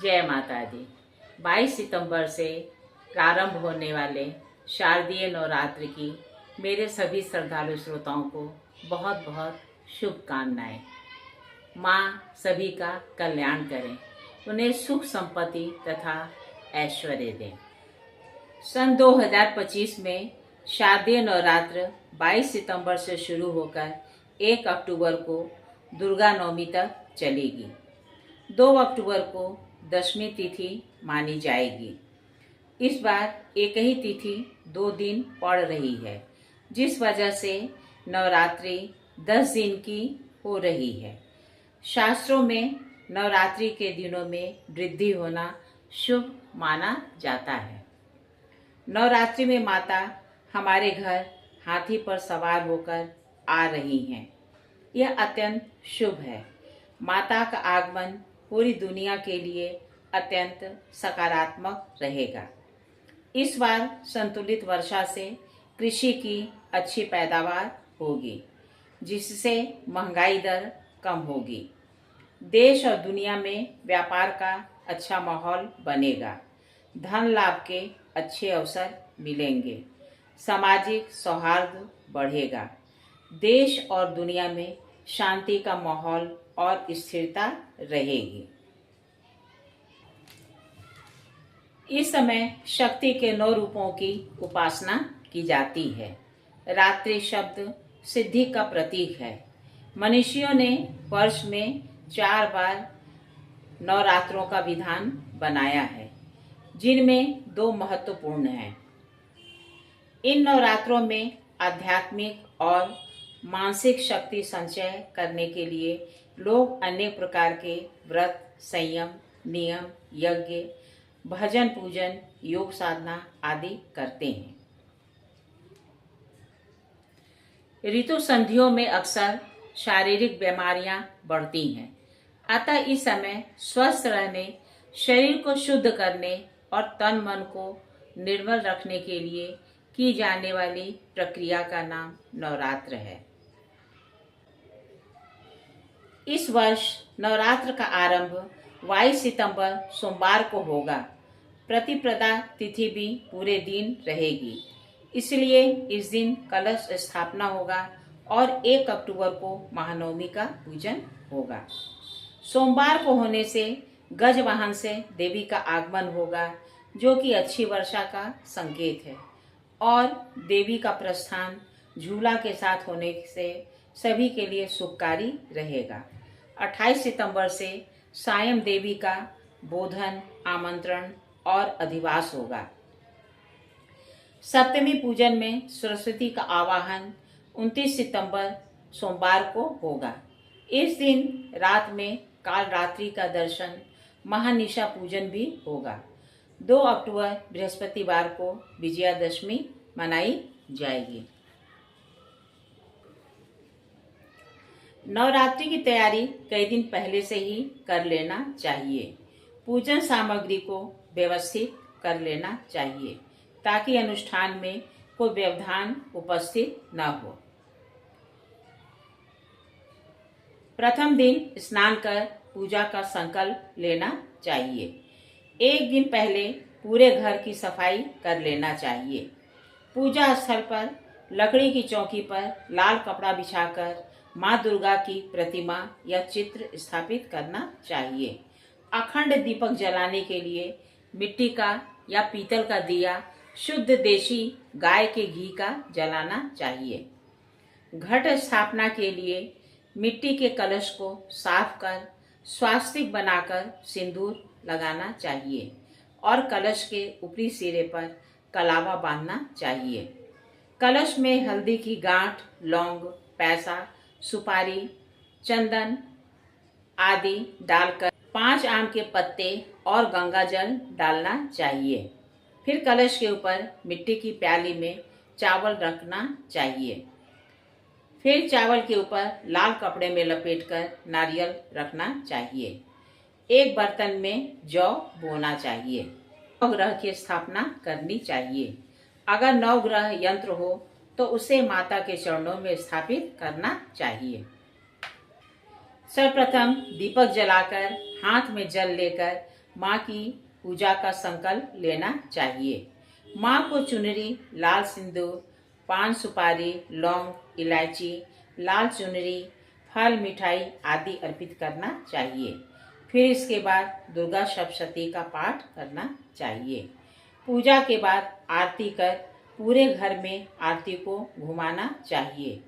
जय माता दी। 22 सितंबर से प्रारंभ होने वाले शारदीय नवरात्र की मेरे सभी श्रद्धालु श्रोताओं को बहुत बहुत शुभकामनाएं। माँ सभी का कल्याण करें, उन्हें सुख संपत्ति तथा ऐश्वर्य दें। सन 2025 में शारदीय नवरात्र 22 सितंबर से शुरू होकर 1 अक्टूबर को दुर्गा नवमी तक चलेगी। 2 अक्टूबर को दशमी तिथि मानी जाएगी। इस बार एक ही तिथि 2 दिन पड़ रही है, जिस वजह से नवरात्रि 10 दिन की हो रही है। शास्त्रों में नवरात्रि के दिनों में वृद्धि होना शुभ माना जाता है। नवरात्रि में माता हमारे घर हाथी पर सवार होकर आ रही हैं। यह अत्यंत शुभ है। माता का आगमन पूरी दुनिया के लिए अत्यंत सकारात्मक रहेगा। इस बार संतुलित वर्षा से कृषि की अच्छी पैदावार होगी, जिससे महंगाई दर कम होगी। देश और दुनिया में व्यापार का अच्छा माहौल बनेगा। धन लाभ के अच्छे अवसर मिलेंगे। सामाजिक सौहार्द बढ़ेगा। देश और दुनिया में शांति का माहौल और स्थिरता रहेगी। इस समय शक्ति के 9 रूपों की उपासना की जाती है। रात्रि शब्द सिद्धि का प्रतीक है। मनीषियों ने वर्ष में 4 बार नवरात्रों का विधान बनाया है, जिनमें 2 महत्वपूर्ण हैं। इन नवरात्रों में आध्यात्मिक और मानसिक शक्ति संचय करने के लिए लोग अनेक प्रकार के व्रत, संयम, नियम, यज्ञ, भजन, पूजन, योग साधना आदि करते हैं। ऋतु संधियों में अक्सर शारीरिक बीमारियां बढ़ती हैं। अतः इस समय स्वस्थ रहने, शरीर को शुद्ध करने और तन मन को निर्मल रखने के लिए की जाने वाली प्रक्रिया का नाम नवरात्र है। इस वर्ष नवरात्र का आरंभ 22 सितंबर सोमवार को होगा। प्रतिपदा तिथि भी पूरे दिन रहेगी, इसलिए इस दिन कलश स्थापना होगा और 1 अक्टूबर को महानवमी का पूजन होगा। सोमवार को होने से गज वाहन से देवी का आगमन होगा, जो कि अच्छी वर्षा का संकेत है, और देवी का प्रस्थान झूला के साथ होने से सभी के लिए शुभकारी रहेगा। 28 सितंबर से सायं देवी का बोधन, आमंत्रण और अधिवास होगा। सप्तमी पूजन में सरस्वती का आवाहन 29 सितंबर सोमवार को होगा। इस दिन रात में काल रात्रि का दर्शन, महानिशा पूजन भी होगा। 2 अक्टूबर बृहस्पतिवार को विजयादशमी मनाई जाएगी। नवरात्रि की तैयारी कई दिन पहले से ही कर लेना चाहिए। पूजन सामग्री को व्यवस्थित कर लेना चाहिए, ताकि अनुष्ठान में कोई व्यवधान उपस्थित न हो। प्रथम दिन स्नान कर पूजा का संकल्प लेना चाहिए। एक दिन पहले पूरे घर की सफाई कर लेना चाहिए। पूजा स्थल पर लकड़ी की चौकी पर लाल कपड़ा बिछाकर माँ दुर्गा की प्रतिमा या चित्र स्थापित करना चाहिए। अखंड दीपक जलाने के लिए मिट्टी का या पीतल का दिया शुद्ध देशी गाय के घी का जलाना चाहिए। घट स्थापना के लिए मिट्टी के कलश को साफ कर स्वास्तिक बनाकर सिंदूर लगाना चाहिए और कलश के ऊपरी सिरे पर कलावा बांधना चाहिए। कलश में हल्दी की गांठ, लौंग, पैसा, सुपारी, चंदन आदि डालकर 5 आम के पत्ते और गंगा जल डालना चाहिए। फिर कलश के ऊपर मिट्टी की प्याली में चावल रखना चाहिए। फिर चावल के ऊपर लाल कपड़े में लपेटकर नारियल रखना चाहिए। एक बर्तन में जौ बोना चाहिए। नवग्रह की स्थापना करनी चाहिए। अगर नवग्रह यंत्र हो तो उसे माता के चरणों में स्थापित करना चाहिए। सर्वप्रथम दीपक जलाकर हाथ में जल लेकर माँ की पूजा का संकल्प लेना चाहिए। माँ को चुनरी, लाल सिंदूर, पान सुपारी, लौंग, इलायची, लाल चुनरी, फल, मिठाई आदि अर्पित करना चाहिए। फिर इसके बाद दुर्गा सप्तशती का पाठ करना चाहिए। पूजा के बाद आरती कर पूरे घर में आरती को घुमाना चाहिए।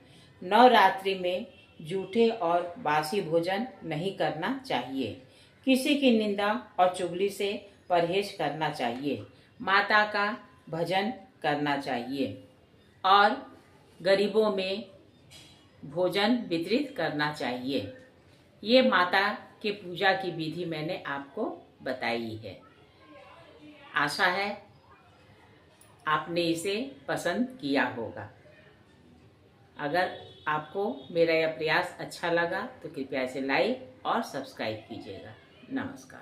नवरात्रि में जूठे और बासी भोजन नहीं करना चाहिए। किसी की निंदा और चुगली से परहेज करना चाहिए। माता का भजन करना चाहिए और गरीबों में भोजन वितरित करना चाहिए। ये माता के पूजा की विधि मैंने आपको बताई है। आशा है आपने इसे पसंद किया होगा। अगर आपको मेरा यह प्रयास अच्छा लगा तो कृपया इसे लाइक और सब्सक्राइब कीजिएगा। नमस्कार।